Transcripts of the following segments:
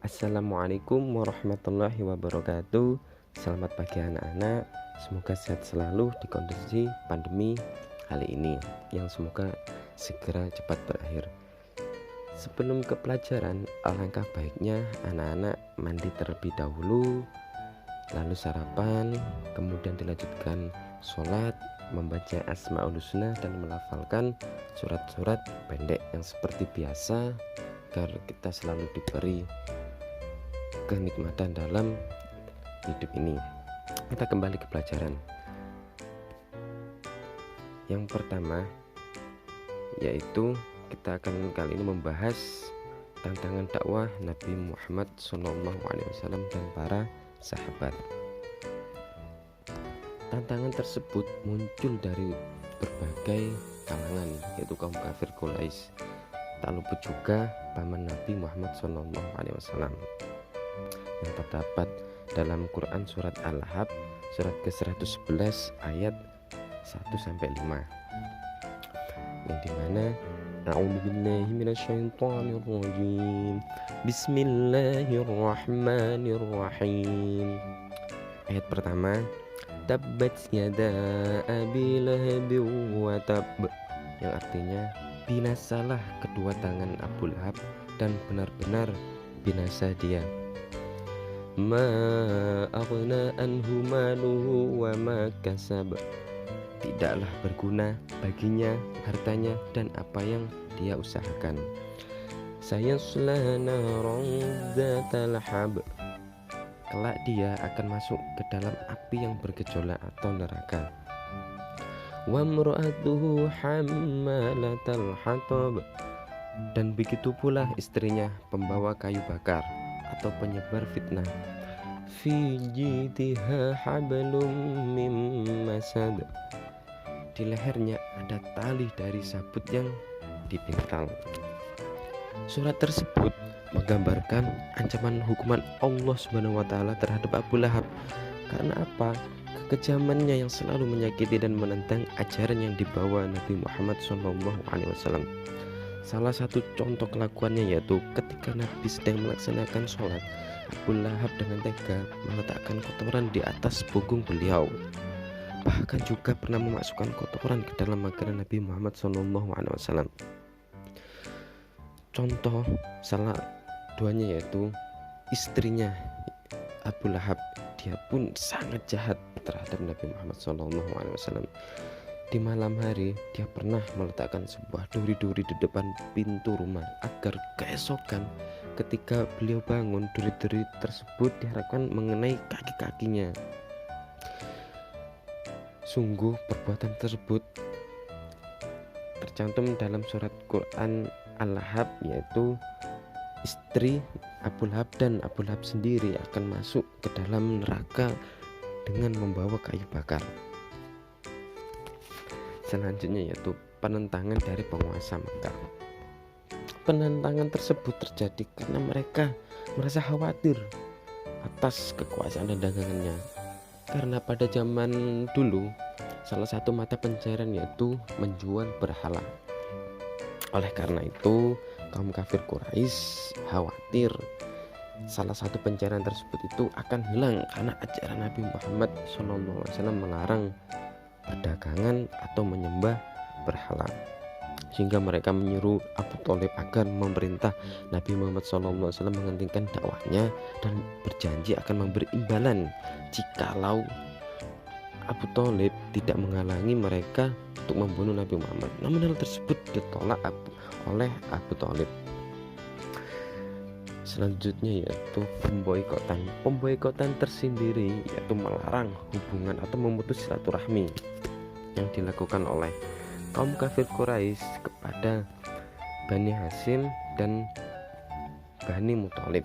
Assalamualaikum warahmatullahi wabarakatuh. Selamat pagi anak-anak. Semoga sehat selalu di kondisi pandemi kali ini, yang semoga segera cepat berakhir. Sebelum ke pelajaran, alangkah baiknya anak-anak mandi terlebih dahulu, lalu sarapan, kemudian dilanjutkan sholat, membaca Asmaul Husna dan melafalkan surat-surat pendek yang seperti biasa, agar kita selalu diberi kenikmatan dalam hidup ini. Kita kembali ke pelajaran. Yang pertama yaitu kita akan kali ini membahas tantangan dakwah Nabi Muhammad SAW dan para sahabat. Tantangan tersebut muncul dari berbagai kalangan, yaitu kaum kafir Quraisy, tak luput juga paman Nabi Muhammad SAW, yang terdapat dalam Quran surat Al-Ahzab surat ke-111 ayat 1-5, yang dimana A'udzubillahi minasyaitonirrajim, Bismillahirrahmanirrahim. Ayat pertama, Tabbat yada abi lahabin wa tab, yang artinya binasalah kedua tangan Abu Lahab dan benar-benar binasa dia. Ma aghna anhu maluhu wa ma kasab, tidaklah berguna baginya hartanya dan apa yang dia usahakan. Sayasla naran dzatal hab, kelak dia akan masuk ke dalam api yang bergejolak atau neraka. Wa imra'atuhu hammalatal hatab, dan begitu pula istrinya pembawa kayu bakar atau penyebar fitnah. Fi jidha hablum mim masad, di lehernya ada tali dari sabut yang dipintal. Surat tersebut menggambarkan ancaman hukuman Allah Subhanahu wa taala terhadap Abu Lahab. Karena apa? Kekejamannya yang selalu menyakiti dan menentang ajaran yang dibawa Nabi Muhammad SAW. Salah satu contoh kelakuannya yaitu ketika Nabi sedang melaksanakan sholat, Abu Lahab dengan tega meletakkan kotoran di atas punggung beliau. Bahkan juga pernah memasukkan kotoran ke dalam makanan Nabi Muhammad SAW. Contoh salah duanya yaitu istrinya Abu Lahab. Dia pun sangat jahat terhadap Nabi Muhammad SAW. Di malam hari dia pernah meletakkan sebuah duri-duri di depan pintu rumah agar keesokan ketika beliau bangun, duri-duri tersebut diharapkan mengenai kaki-kakinya. Sungguh perbuatan tersebut tercantum dalam surat Quran Al-Ahzab, yaitu istri Abu Lahab dan Abu Lahab sendiri akan masuk ke dalam neraka dengan membawa kayu bakar. Selanjutnya yaitu penentangan dari penguasa Mekah. Penentangan tersebut terjadi karena mereka merasa khawatir atas kekuasaan dan dagangannya. Karena pada zaman dulu salah satu mata pencarian yaitu menjual berhala. Oleh karena itu kaum kafir Quraisy khawatir salah satu pencarian tersebut itu akan hilang karena ajaran Nabi Muhammad SAW melarang perdagangan atau menyembah berhala, sehingga mereka menyuruh Abu Thalib agar memerintah Nabi Muhammad SAW menghentikan dakwahnya dan berjanji akan memberi imbalan jikalau Abu Thalib tidak menghalangi mereka untuk membunuh Nabi Muhammad. Namun hal tersebut ditolak oleh Abu Thalib. Selanjutnya yaitu pemboikotan. Pemboikotan tersendiri yaitu melarang hubungan atau memutus silaturahmi yang dilakukan oleh kaum kafir Quraisy kepada Bani Hashim dan Bani Muthalib,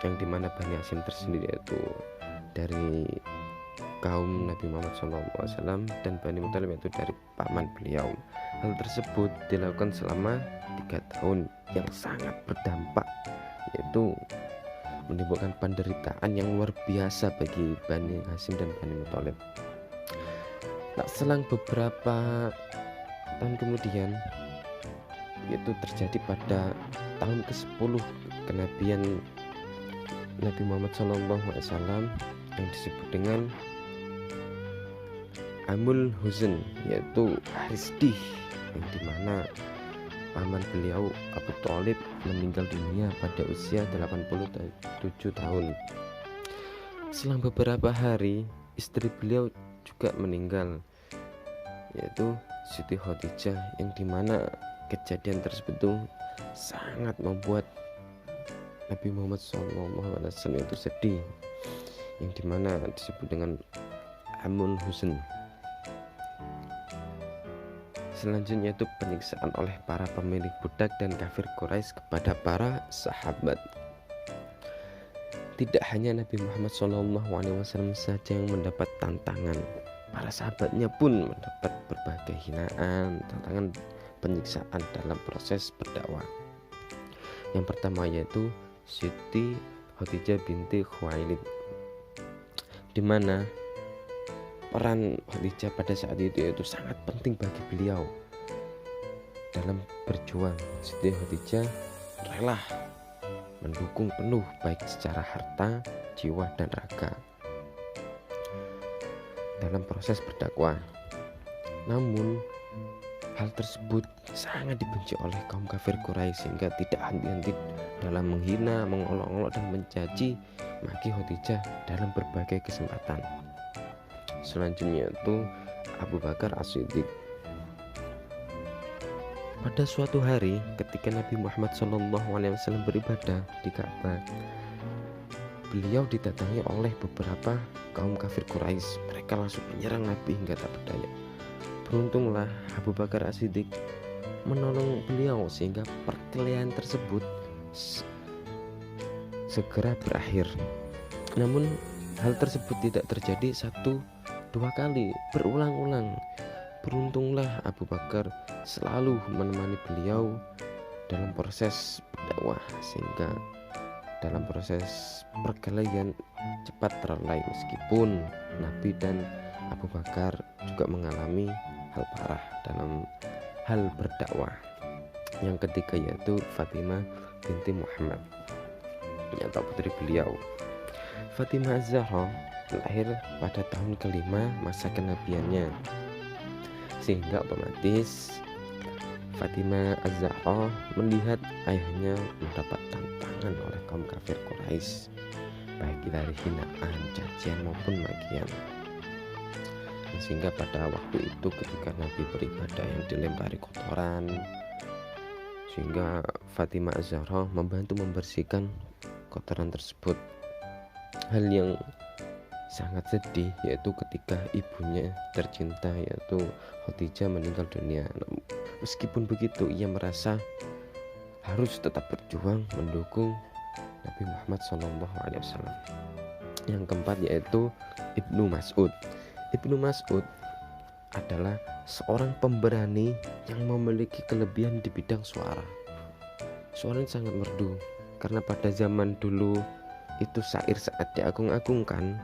yang dimana Bani Hashim tersendiri yaitu dari kaum Nabi Muhammad SAW dan Bani Muthalib yaitu dari paman beliau. Hal tersebut dilakukan selama 3 tahun yang sangat berdampak, yaitu menimbulkan penderitaan yang luar biasa bagi Bani Hashim dan Bani Muthalib. Tak selang beberapa tahun kemudian, yaitu terjadi pada tahun ke-10 kenabian Nabi Muhammad SAW yang disebut dengan Amul Huzn, yaitu hari sedih, yang dimana paman beliau Abu Thalib meninggal dunia pada usia 87 tahun. Selang beberapa hari istri beliau juga meninggal, yaitu Siti Khadijah, yang dimana kejadian tersebut sangat membuat Nabi Muhammad SAW itu sedih, yang dimana disebut dengan Amul Huzn. Selanjutnya itu penyiksaan oleh para pemilik budak dan kafir Quraisy kepada para sahabat. Tidak hanya Nabi Muhammad SAW saja yang mendapat tantangan, para sahabatnya pun mendapat berbagai hinaan, tantangan, penyiksaan dalam proses berdakwah. Yang pertama yaitu Siti Khadijah binti Khuwailid, di mana peran Khadijah pada saat itu sangat penting bagi beliau dalam berjuang. Siti Khadijah rela mendukung penuh baik secara harta, jiwa, dan raga dalam proses berdakwah. Namun hal tersebut sangat dibenci oleh kaum kafir Quraisy, sehingga tidak henti-henti dalam menghina, mengolok-olok, dan mencaci maki Khadijah dalam berbagai kesempatan. Selanjutnya itu Abu Bakar As-Siddiq. Pada suatu hari ketika Nabi Muhammad SAW beribadah di Ka'bah, beliau didatangi oleh beberapa kaum kafir Quraisy. Mereka langsung menyerang Nabi hingga tak berdaya. Beruntunglah Abu Bakar As-Siddiq menolong beliau sehingga perkelahian tersebut segera berakhir. Namun hal tersebut tidak terjadi 1-2 kali, berulang-ulang. Beruntunglah Abu Bakar selalu menemani beliau dalam proses berdakwah, sehingga dalam proses perkelahian cepat terlerai, meskipun Nabi dan Abu Bakar juga mengalami hal parah dalam hal berdakwah. Yang ketiga yaitu Fatimah binti Muhammad, atau putri beliau. Fatimah Az-Zahra lahir pada tahun kelima masa kenabiannya, sehingga otomatis Fatimah Az-Zahra melihat ayahnya mendapat tantangan oleh kaum kafir Quraisy, baik dari hinaan, cacian maupun makian. Sehingga pada waktu itu ketika Nabi beribadah yang dilempari kotoran, sehingga Fatimah Az-Zahra membantu membersihkan kotoran tersebut. Hal yang sangat sedih yaitu ketika ibunya tercinta yaitu Khadijah meninggal dunia. Meskipun begitu, ia merasa harus tetap berjuang mendukung Nabi Muhammad SAW. Yang keempat yaitu Ibnu Mas'ud. Ibnu Mas'ud adalah seorang pemberani yang memiliki kelebihan di bidang suara. Suaranya sangat merdu, karena pada zaman dulu itu syair saat diagung-agungkan,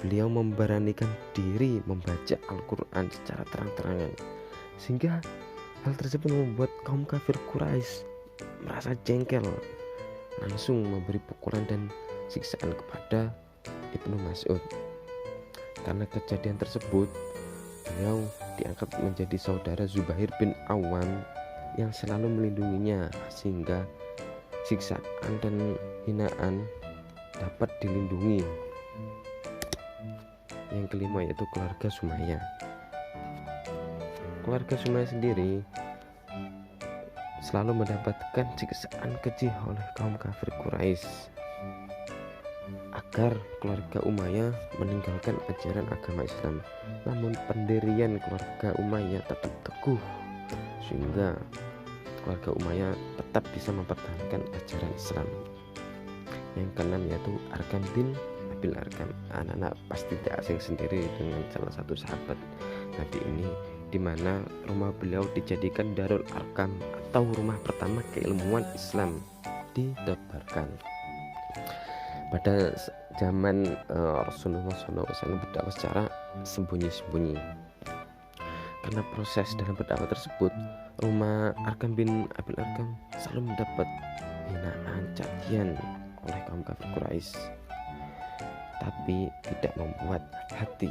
beliau memberanikan diri membaca Al-Quran secara terang-terangan, sehingga hal tersebut membuat kaum kafir Quraisy merasa jengkel, langsung memberi pukulan dan siksaan kepada Ibnu Mas'ud. Karena kejadian tersebut, beliau diangkat menjadi saudara Zubair bin Awam yang selalu melindunginya, sehingga siksaan dan hinaan dapat dilindungi. Yang kelima yaitu keluarga Sumayyah. Keluarga Sumayyah sendiri selalu mendapatkan siksaan keji oleh kaum kafir Quraisy agar keluarga Umayyah meninggalkan ajaran agama Islam. Namun pendirian keluarga Umayyah tetap teguh, sehingga keluarga Umayyah tetap bisa mempertahankan ajaran Islam. Yang keenam yaitu Arkam bin Abil Arkam. Anak-anak pasti tidak asing sendiri dengan salah satu sahabat Nabi ini, di mana rumah beliau dijadikan Darul Arkam atau rumah pertama keilmuan Islam ditebarkan. Pada zaman Rasulullah SAW berdakwah secara sembunyi-sembunyi. Karena proses dalam berdakwah tersebut, rumah Arkam bin Abil Arkam selalu mendapat hinaan, cacian oleh kaum kafir Quraisy, tapi tidak membuat hati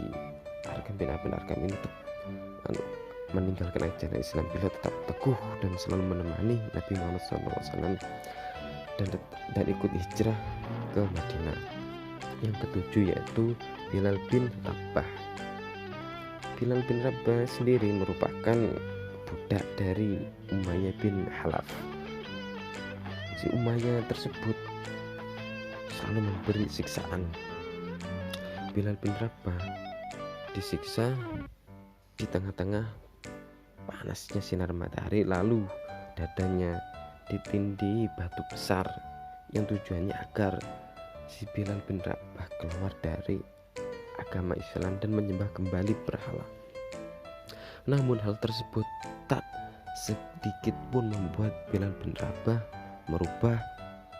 Arqam bin Abil Arqam ini meninggalkan ajaran Islam. Beliau tetap teguh dan selalu menemani Nabi Muhammad SAW dan ikut hijrah ke Madinah. Yang ketujuh yaitu Bilal bin Rabah. Bilal bin Rabah sendiri merupakan budak dari Umayyah bin Halaf. Si Umayyah tersebut selalu memberi siksaan. Bilal bin Rabah disiksa di tengah-tengah panasnya sinar matahari, lalu dadanya ditindih batu besar yang tujuannya agar si Bilal bin Rabah keluar dari agama Islam dan menyembah kembali berhala. Namun hal tersebut tak sedikit pun membuat Bilal bin Rabah merubah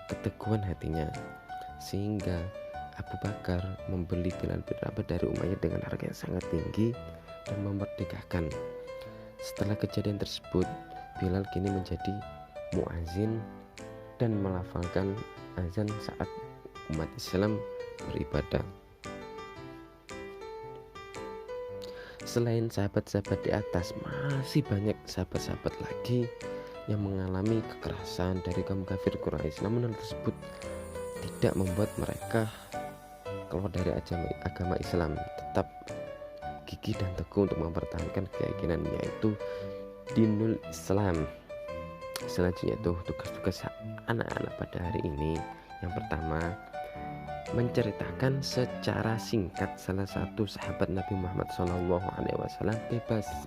keteguhan hatinya, sehingga Abu Bakar membeli Bilal bin Rabah dari Umayyah dengan harga yang sangat tinggi dan memerdekakan. Setelah kejadian tersebut, Bilal kini menjadi muazin dan melafalkan azan saat umat Islam beribadah. Selain sahabat-sahabat di atas, masih banyak sahabat-sahabat lagi yang mengalami kekerasan dari kaum kafir Quraisy. Namun hal tersebut tidak membuat mereka keluar dari agama Islam, tetap gigih dan teguh untuk mempertahankan keyakinan, yaitu dinul Islam. Selanjutnya tuh tugas-tugas anak-anak pada hari ini. Yang pertama, menceritakan secara singkat salah satu sahabat Nabi Muhammad SAW.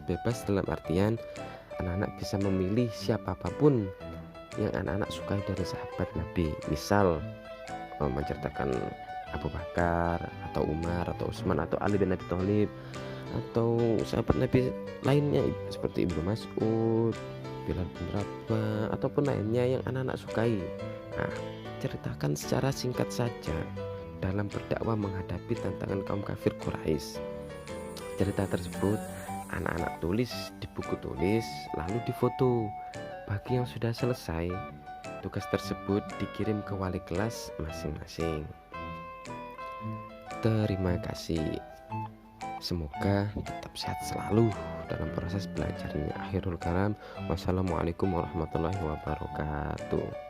Bebas dalam artian anak-anak bisa memilih siapapun yang anak-anak sukai dari sahabat Nabi. Misal menceritakan Abu Bakar atau Umar atau Utsman atau Ali bin Abi Thalib, atau sahabat Nabi lainnya seperti Ibnu Mas'ud, Bilal bin Rabah, ataupun lainnya yang anak-anak sukai. Nah, ceritakan secara singkat saja dalam berdakwah menghadapi tantangan kaum kafir Quraisy. Cerita tersebut anak-anak tulis di buku tulis, lalu difoto. Bagi yang sudah selesai, tugas tersebut dikirim ke wali kelas masing-masing. Terima kasih. Semoga tetap sehat selalu dalam proses belajarnya. Akhirul kalam, wassalamualaikum warahmatullahi wabarakatuh.